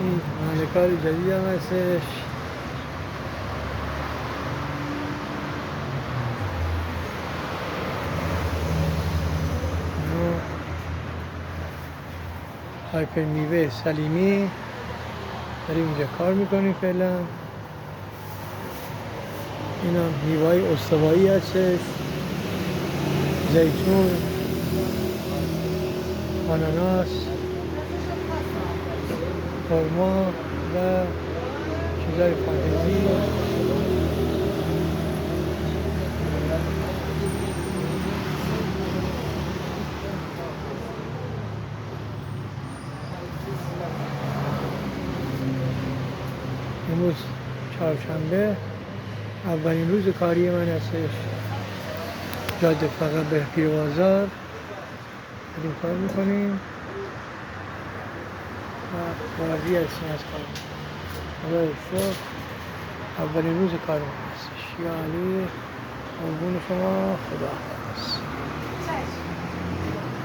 این محل کار جدید هم هستش. هایپر میوه سلیمی داریم اینجا کار میکنیم فعلا. این هم میوه‌های استوایی هستش، زیتون، آناناس، خرما و چیزای فانتزی. امروز چهارشنبه، اولین روز کاری من هستش. جاده فقط به پیر بازار داریم کار میکنیم و راضی هستیم از کار. خدای شکر اولین روز کار من هستش. یا علی قربون شما، خدا حافظ.